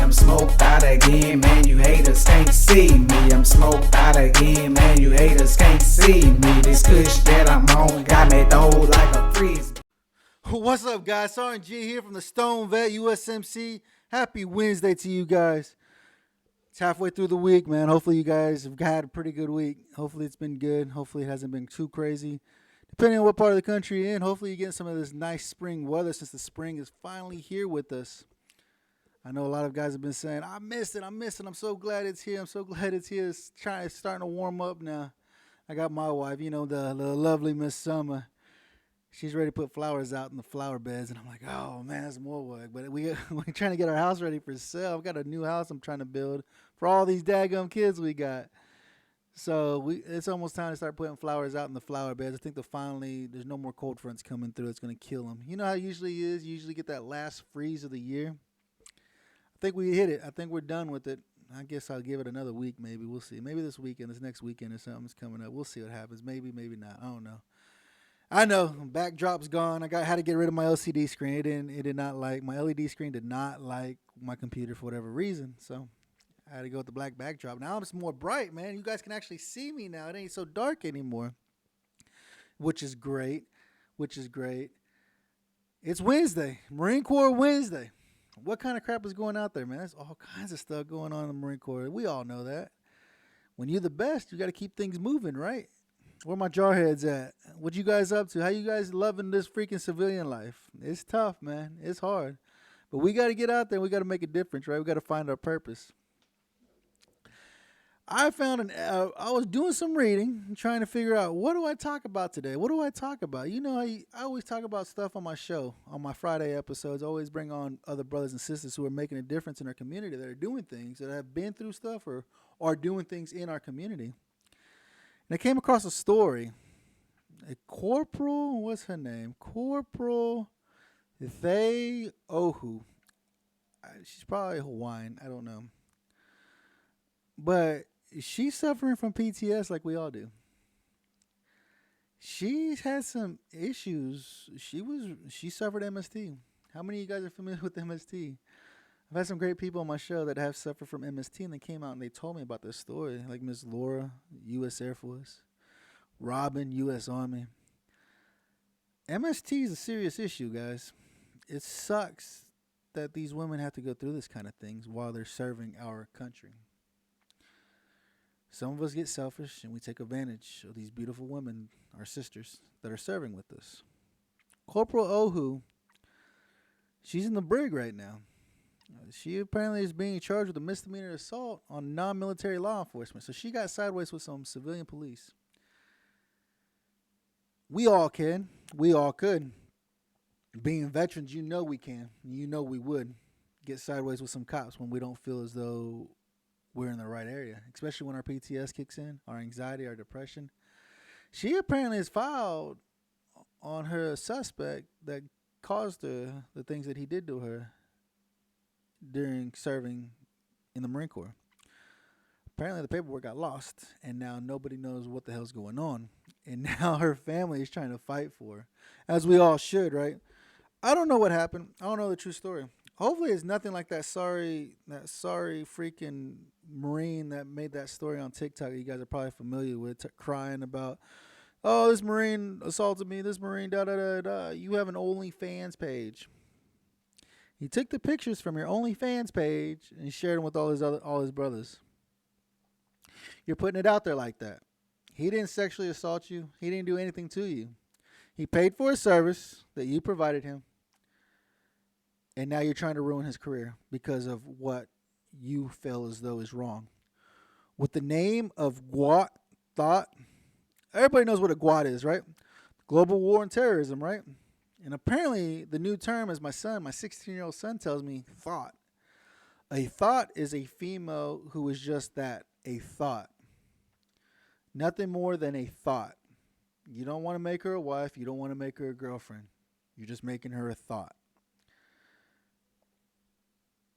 I'm smoked out again, man, you haters can't see me. I'm smoked out again, man, you haters can't see me. This kush that I'm on got me though like a freeze. What's up, guys? Sergeant G here from the Stone Vet USMC. Happy Wednesday to you guys. It's halfway through the week, man. Hopefully you guys have had a pretty good week. Hopefully it's been good. Hopefully it hasn't been too crazy. Depending on what part of the country you're in, hopefully you're getting some of this nice spring weather since the spring is finally here with us. I know a lot of guys have been saying, I missed it. I'm so glad it's here. I'm so glad it's here. It's starting to warm up now. I got my wife, the lovely Miss Summer. She's ready to put flowers out in the flower beds, and I'm like, oh man, that's more work. But we're trying to get our house ready for sale. I've got a new house I'm trying to build for all these daggum kids we got. So it's almost time to start putting flowers out in the flower beds. I think there's no more cold fronts coming through. It's going to kill them. You know how it usually is? You usually get that last freeze of the year. I think we hit it. I think we're done with it. I guess I'll give it another week maybe. We'll see. Maybe this next weekend or something's coming up. We'll see what happens. Maybe not. I don't know. I know, backdrop's gone. I had to get rid of my LCD screen. My LED screen did not like my computer for whatever reason. So I had to go with the black backdrop. Now it's more bright, man. You guys can actually see me now. It ain't so dark anymore, which is great. It's Wednesday, Marine Corps Wednesday. What kind of crap is going out there, man? There's all kinds of stuff going on in the Marine Corps. We all know that. When you're the best, you got to keep things moving, right? Where my jarheads at? What you guys up to? How you guys loving this freaking civilian life? It's tough, man. It's hard. But we got to get out there. We got to make a difference, right? We got to find our purpose. I was doing some reading, trying to figure out, what do I talk about today? What do I talk about? I always talk about stuff on my show, on my Friday episodes. I always bring on other brothers and sisters who are making a difference in our community, that are doing things, that have been through stuff or are doing things in our community. And I came across a story. A corporal, what's her name? Corporal Thay Ohu. She's probably Hawaiian. I don't know. But she's suffering from PTSD like we all do. She's had some issues. She suffered MST. How many of you guys are familiar with MST? I've had some great people on my show that have suffered from MST, and they came out and they told me about this story, like Miss Laura, U.S. Air Force, Robin, U.S. Army. MST is a serious issue, guys. It sucks that these women have to go through this kind of things while they're serving our country. Some of us get selfish, and we take advantage of these beautiful women, our sisters, that are serving with us. Corporal Ohu, she's in the brig right now. She apparently is being charged with a misdemeanor assault on non-military law enforcement. So she got sideways with some civilian police. We all can. We all could. Being veterans, we can. We would get sideways with some cops when we don't feel as though we're in the right area, especially when our PTSD kicks in, our anxiety, our depression. She apparently has filed on her suspect that caused her the things that he did to her during serving in the Marine Corps. Apparently the paperwork got lost, and now nobody knows what the hell's going on. And now her family is trying to fight for her, as we all should, right? I don't know what happened. I don't know the true story. Hopefully it's nothing like that sorry freaking Marine that made that story on TikTok that you guys are probably familiar with, crying about, oh, this Marine assaulted me, this Marine da-da-da-da. You have an OnlyFans page. He took the pictures from your OnlyFans page and shared them with all his brothers. You're putting it out there like that. He didn't sexually assault you. He didn't do anything to you. He paid for a service that you provided him. And now you're trying to ruin his career because of what you feel as though is wrong. With the name of GWAT, thought, everybody knows what a GWAT is, right? Global War on Terrorism, right? And apparently the new term, as my 16-year-old son tells me, thought. A thought is a female who is just that, a thought. Nothing more than a thought. You don't want to make her a wife. You don't want to make her a girlfriend. You're just making her a thought.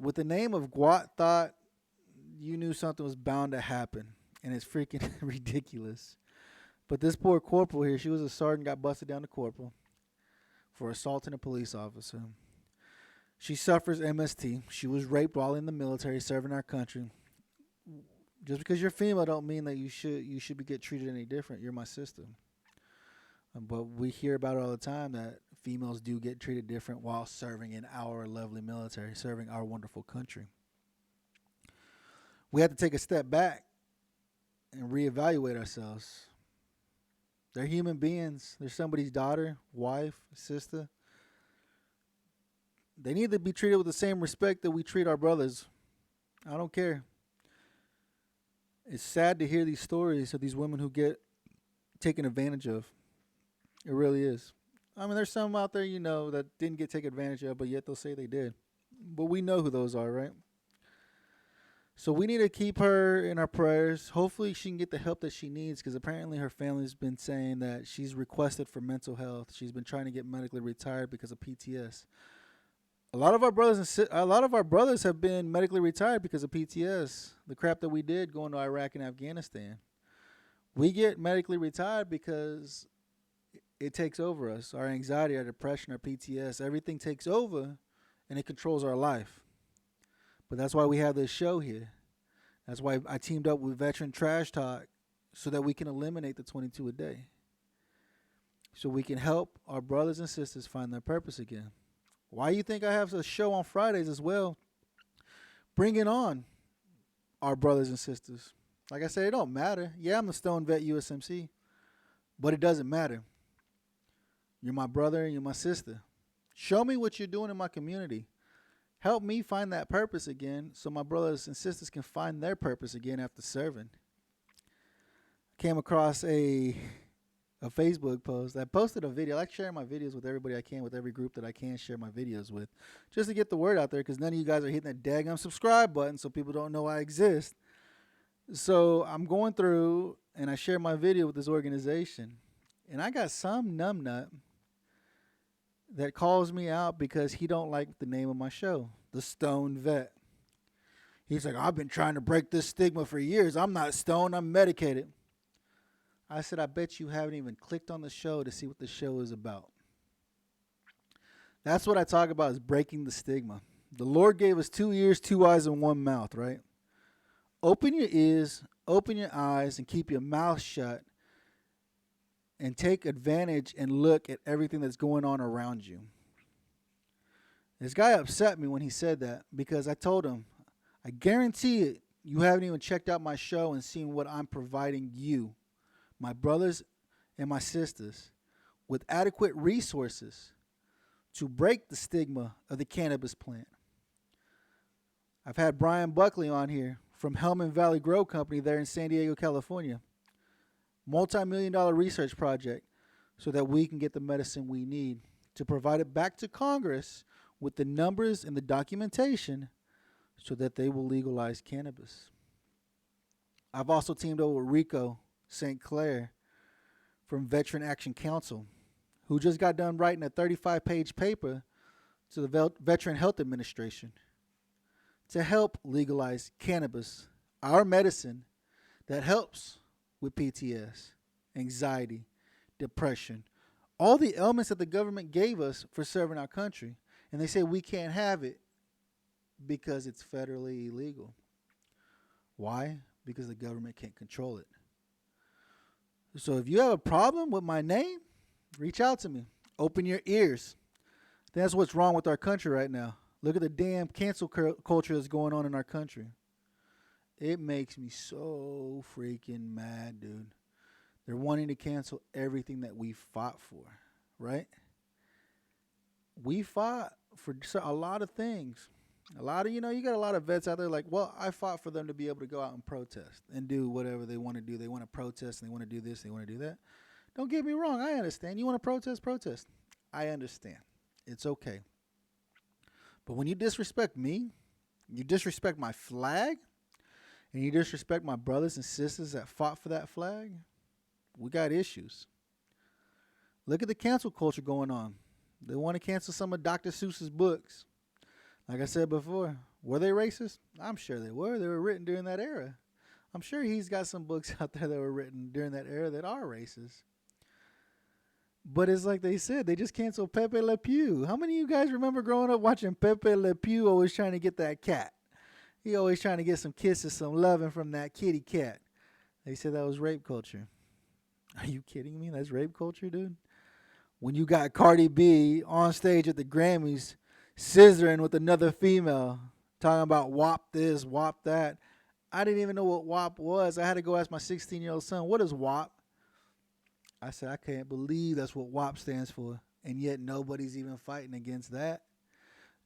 With the name of GWAT thought, you knew something was bound to happen. And it's freaking ridiculous. But this poor corporal here, she was a sergeant, got busted down to corporal for assaulting a police officer. She suffers MST. She was raped while in the military serving our country. Just because you're female don't mean that you should get treated any different. You're my sister. But we hear about it all the time that females do get treated different while serving in our lovely military, serving our wonderful country. We have to take a step back and reevaluate ourselves. They're human beings. They're somebody's daughter, wife, sister. They need to be treated with the same respect that we treat our brothers. I don't care. It's sad to hear these stories of these women who get taken advantage of. It really is. I mean, there's some out there, that didn't get taken advantage of, but yet they'll say they did. But we know who those are, right? So we need to keep her in our prayers. Hopefully she can get the help that she needs, because apparently her family's been saying that she's requested for mental health. She's been trying to get medically retired because of PTSD. A lot of our brothers have been medically retired because of PTSD. The crap that we did going to Iraq and Afghanistan. We get medically retired because it takes over us. Our anxiety, our depression, our PTSD, everything takes over and it controls our life. But that's why we have this show here. That's why I teamed up with Veteran Trash Talk so that we can eliminate the 22 a day. So we can help our brothers and sisters find their purpose again. Why you think I have a show on Fridays as well? Bringing on our brothers and sisters. Like I said, it don't matter. Yeah, I'm the Stone Vet USMC, but it doesn't matter. You're my brother and you're my sister. Show me what you're doing in my community. Help me find that purpose again so my brothers and sisters can find their purpose again after serving. Came across a Facebook post. I posted a video. I like sharing my videos with everybody I can, with every group that I can share my videos with, just to get the word out there, because none of you guys are hitting that daggum subscribe button so people don't know I exist. So I'm going through and I share my video with this organization, and I got some numbnut that calls me out because he don't like the name of my show, The Stone Vet. He's like, I've been trying to break this stigma for years. I'm not stoned, I'm medicated. I said, I bet you haven't even clicked on the show to see what the show is about. That's what I talk about, is breaking the stigma. The Lord gave us 2 ears, 2 eyes, and 1 mouth, right? Open your ears, open your eyes, and keep your mouth shut, and take advantage and look at everything that's going on around you. This guy upset me when he said that, because I told him, I guarantee it, you haven't even checked out my show and seen what I'm providing you, my brothers and my sisters, with adequate resources to break the stigma of the cannabis plant. I've had Brian Buckley on here from Hellman Valley Grow Company there in San Diego, California. Multi-million-dollar research project so that we can get the medicine we need to provide it back to Congress with the numbers and the documentation so that they will legalize cannabis. I've also teamed up with Rico St. Clair from Veteran Action Council, who just got done writing a 35-page paper to the Veteran Health Administration to help legalize cannabis, our medicine that helps with PTSD, anxiety, depression, all the elements that the government gave us for serving our country. And they say we can't have it because it's federally illegal. Why? Because the government can't control it. So if you have a problem with my name, reach out to me. Open your ears. That's what's wrong with our country right now. Look at the damn cancel culture that's going on in our country. It makes me so freaking mad, dude. They're wanting to cancel everything that we fought for, right? We fought for a lot of things. A lot of, you got a lot of vets out there like, well, I fought for them to be able to go out and protest and do whatever they want to do. They want to protest and they want to do this, they want to do that. Don't get me wrong. I understand. You want to protest, protest. I understand. It's okay. But when you disrespect me, you disrespect my flag, and you disrespect my brothers and sisters that fought for that flag, we got issues. Look at the cancel culture going on. They want to cancel some of Dr. Seuss's books. Like I said before, were they racist? I'm sure they were. They were written during that era. I'm sure he's got some books out there that were written during that era that are racist. But it's like they said, they just canceled Pepe Le Pew. How many of you guys remember growing up watching Pepe Le Pew always trying to get that cat? He always trying to get some kisses, some loving from that kitty cat. They said that was rape culture. Are you kidding me? That's rape culture, dude? When you got Cardi B on stage at the Grammys scissoring with another female, talking about WAP this, WAP that. I didn't even know what WAP was. I had to go ask my 16-year-old son, what is WAP? I said, I can't believe that's what WAP stands for. And yet nobody's even fighting against that.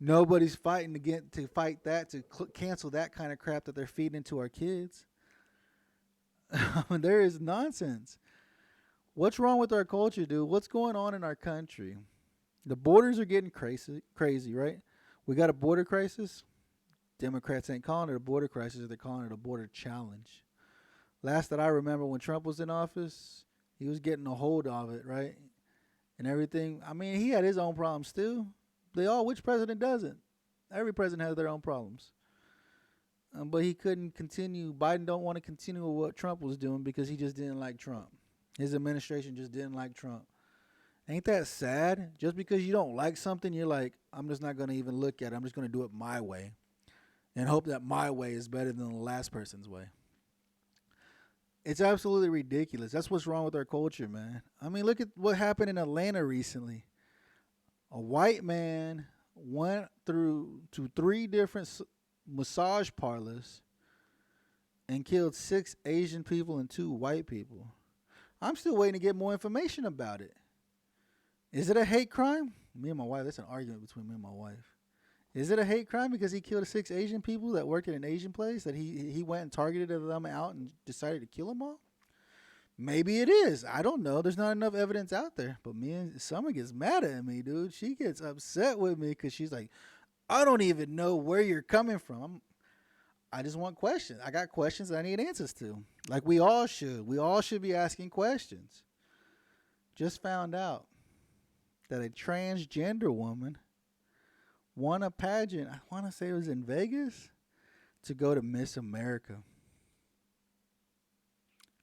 Nobody's fighting to fight that, to cancel that kind of crap that they're feeding into our kids. There is nonsense. What's wrong with our culture, dude? What's going on in our country? The borders are getting crazy, right? We got a border crisis. Democrats ain't calling it a border crisis. They're calling it a border challenge. Last that I remember when Trump was in office, he was getting a hold of it, right? And everything. I mean, he had his own problems too. Which president doesn't? Every president has their own problems. But he couldn't continue. Biden don't want to continue with what Trump was doing because he just didn't like Trump. His administration just didn't like Trump. Ain't that sad? Just because you don't like something, you're like, I'm just not going to even look at it. I'm just going to do it my way and hope that my way is better than the last person's way. It's absolutely ridiculous. That's what's wrong with our culture, man. I mean, look at what happened in Atlanta recently. A white man went through to 3 different massage parlors and killed 6 Asian people and 2 white people. I'm still waiting to get more information about it. Is it a hate crime? Me and my wife, that's an argument between me and my wife. Is it a hate crime because he killed 6 Asian people that worked in an Asian place that he went and targeted them out and decided to kill them all? Maybe it is. I don't know. There's not enough evidence out there. But me and Summer gets mad at me, dude. She gets upset with me because she's like, I don't even know where you're coming from. I just want questions. I got questions that I need answers to. Like we all should. We all should be asking questions. Just found out that a transgender woman won a pageant, I want to say it was in Vegas, to go to Miss America.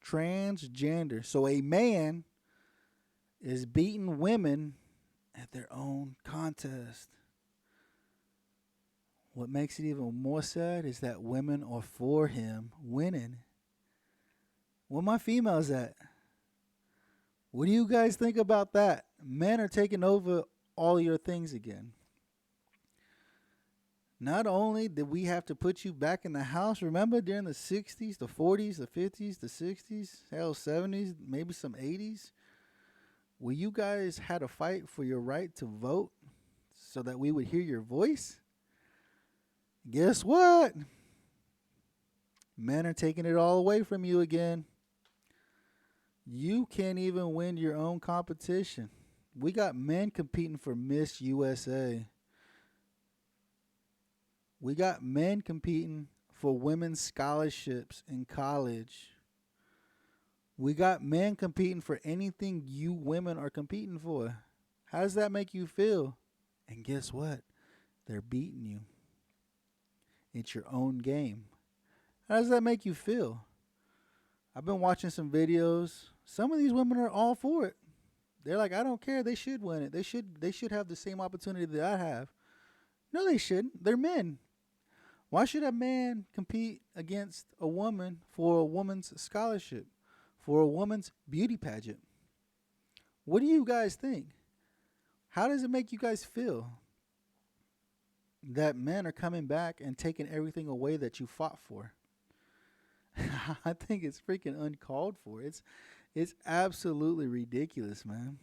Transgender. So a man is beating women at their own contest. What makes it even more sad is that women are for him winning. Where my females at? What do you guys think about that? Men are taking over all your things again. Not only did we have to put you back in the house, remember during the 60s, the 40s, the 50s, the 60s, hell, 70s, maybe some 80s, where you guys had to fight for your right to vote so that we would hear your voice? Guess what? Men are taking it all away from you again. You can't even win your own competition. We got men competing for Miss USA. We got men competing for women's scholarships in college. We got men competing for anything you women are competing for. How does that make you feel? And guess what? They're beating you. It's your own game. How does that make you feel? I've been watching some videos. Some of these women are all for it. They're like, I don't care. They should win it. They should have the same opportunity that I have. No, they shouldn't. They're men. Why should a man compete against a woman for a woman's scholarship, for a woman's beauty pageant? What do you guys think? How does it make you guys feel that men are coming back and taking everything away that you fought for? I think it's freaking uncalled for. It's absolutely ridiculous, man.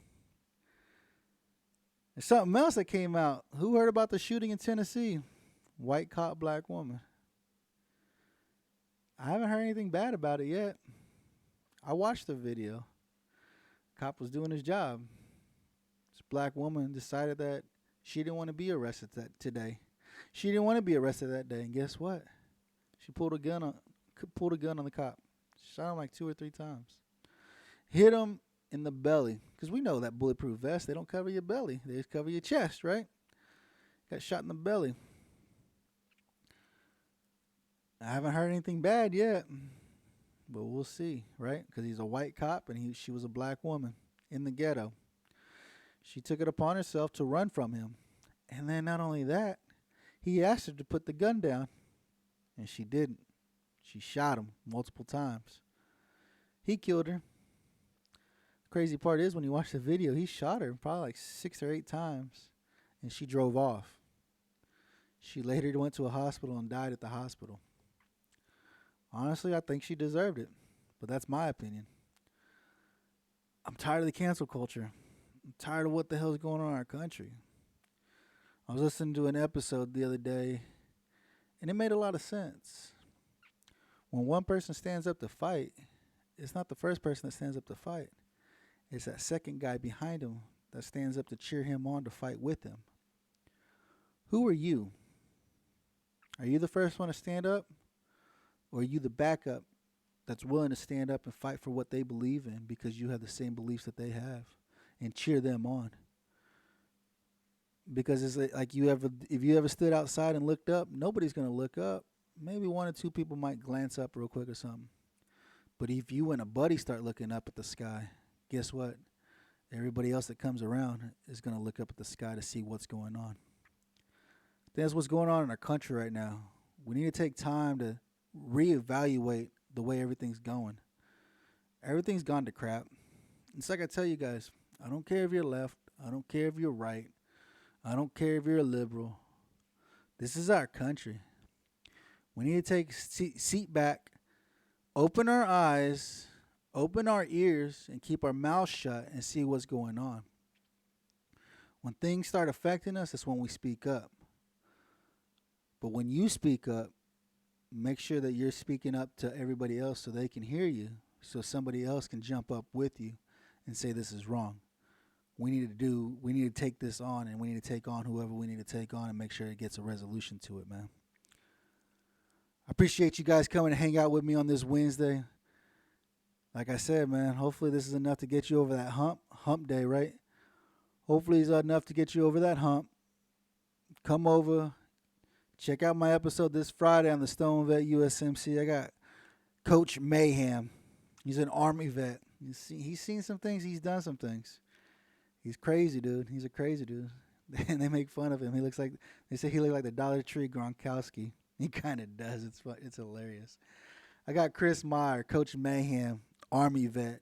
There's something else that came out. Who heard about the shooting in Tennessee? White cop, black woman. I haven't heard anything bad about it yet. I watched the video. Cop was doing his job. This black woman decided that she didn't want to be arrested today. She didn't want to be arrested that day, and guess what? She pulled a gun on the cop. Shot him like 2 or 3 times. Hit him in the belly. Because we know that bulletproof vest, they don't cover your belly. They just cover your chest, right? Got shot in the belly. I haven't heard anything bad yet. But we'll see, right? Because he's a white cop and she was a black woman in the ghetto. She took it upon herself to run from him. And then not only that, he asked her to put the gun down, and she didn't. She shot him multiple times. He killed her. The crazy part is when you watch the video, he shot her probably like 6 or 8 times, and she drove off. She later went to a hospital and died at the hospital. Honestly, I think she deserved it, but that's my opinion. I'm tired of the cancel culture. I'm tired of what the hell's going on in our country. I was listening to an episode the other day, and it made a lot of sense. When one person stands up to fight, it's not the first person that stands up to fight. It's that second guy behind him that stands up to cheer him on to fight with him. Who are you? Are you the first one to stand up? Or are you the backup that's willing to stand up and fight for what they believe in because you have the same beliefs that they have and cheer them on? Because it's like if you ever stood outside and looked up, nobody's going to look up. Maybe 1 or 2 people might glance up real quick or something. But if you and a buddy start looking up at the sky, guess what? Everybody else that comes around is going to look up at the sky to see what's going on. That's what's going on in our country right now. We need to take time to reevaluate the way everything's going. Everything's gone to crap. It's like I tell you guys, I don't care if you're left. I don't care if you're right. I don't care if you're a liberal. This is our country. We need to take seat back, open our eyes, open our ears, and keep our mouths shut and see what's going on. When things start affecting us, that's when we speak up. But when you speak up, make sure that you're speaking up to everybody else so they can hear you, so somebody else can jump up with you and say this is wrong. We need to take this on, and we need to take on whoever we need to take on and make sure it gets a resolution to it, man. I appreciate you guys coming to hang out with me on this Wednesday. Like I said, man, hopefully this is enough to get you over that hump day, right? Hopefully it's enough to get you over that hump. Come over. Check out my episode this Friday on the Stone Vet USMC. I got Coach Mayhem. He's an Army vet. He's seen some things. He's done some things. He's crazy, dude. He's a crazy dude. And they make fun of him. They say he looks like the Dollar Tree Gronkowski. He kind of does. It's hilarious. I got Chris Meyer, Coach Mayhem, Army vet,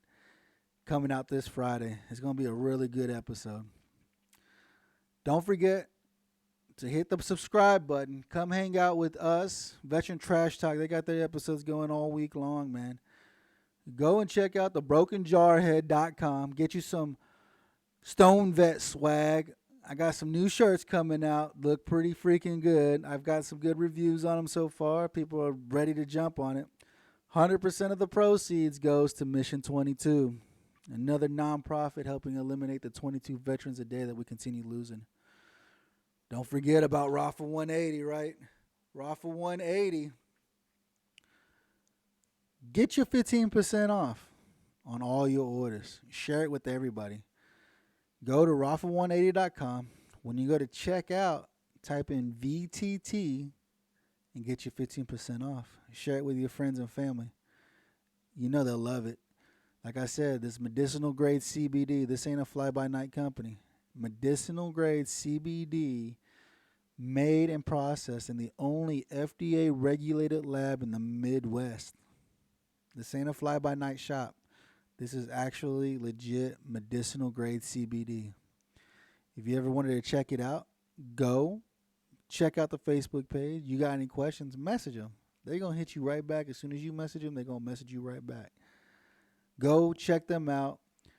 coming out this Friday. It's going to be a really good episode. Don't forget to hit the subscribe button. Come hang out with us, Veteran Trash Talk. They got their episodes going all week long, man. Go and check out thebrokenjarhead.com. Get you some Stone Vet swag. I got some new shirts coming out. Look pretty freaking good. I've got some good reviews on them so far. People are ready to jump on it. 100% of the proceeds goes to Mission 22, another nonprofit helping eliminate the 22 veterans a day that we continue losing. Don't forget about Raffle 180, right? Raffle 180. Get your 15% off on all your orders. Share it with everybody. Go to raffle180.com. When you go to checkout, type in VTT and get your 15% off. Share it with your friends and family. You know they'll love it. Like I said, this medicinal grade CBD, this ain't a fly-by-night company. Medicinal grade CBD made and processed in the only FDA regulated lab in the Midwest. This ain't a fly-by-night shop. This is actually legit medicinal grade CBD. If you ever wanted to check it out, go check out the Facebook page. You got any questions, message them. They're going to hit you right back. As soon as you message them, they're going to message you right back. Go check them out.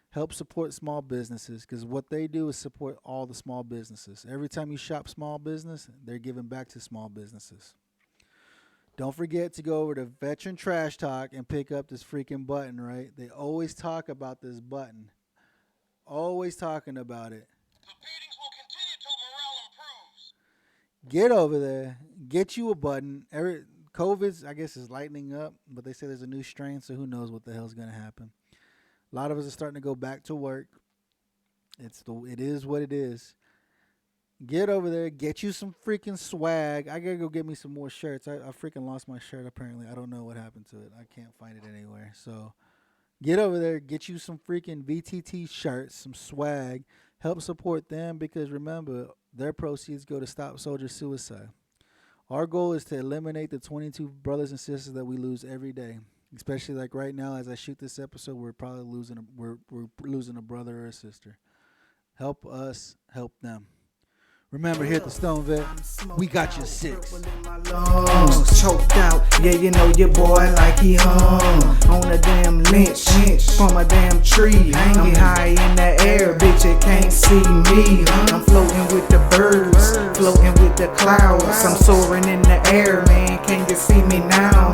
Help support small businesses, because what they do is support all the small businesses. Every time you shop small business, they're giving back to small businesses. Don't forget to go over to Veteran Trash Talk and pick up this freaking button, right? They always talk about this button. Always talking about it. The beatings will continue till morale improves. Get over there. Get you a button. COVID's, I guess, is lightening up, but they say there's a new strain, so who knows what the hell's going to happen. A lot of us are starting to go back to work. It is what it is. Get over there. Get you some freaking swag. I got to go get me some more shirts. I freaking lost my shirt, apparently. I don't know what happened to it. I can't find it anywhere. So Get over there, get you some freaking VTT shirts, some swag. Help support them because remember, their proceeds go to stop soldier suicide. Our goal is to eliminate the 22 brothers and sisters that we lose every day. Especially like right now, as I shoot this episode, we're probably we're losing a brother or a sister. Help us help them. Remember, here at the Stone Vet, we got your six. Lungs choked out, yeah, you know your boy like he hung on a damn lynch from a damn tree. I'm high in the air, bitch, it can't see me. I'm floating with the birds, floating with the clouds. I'm soaring in the air, man, can you see me now?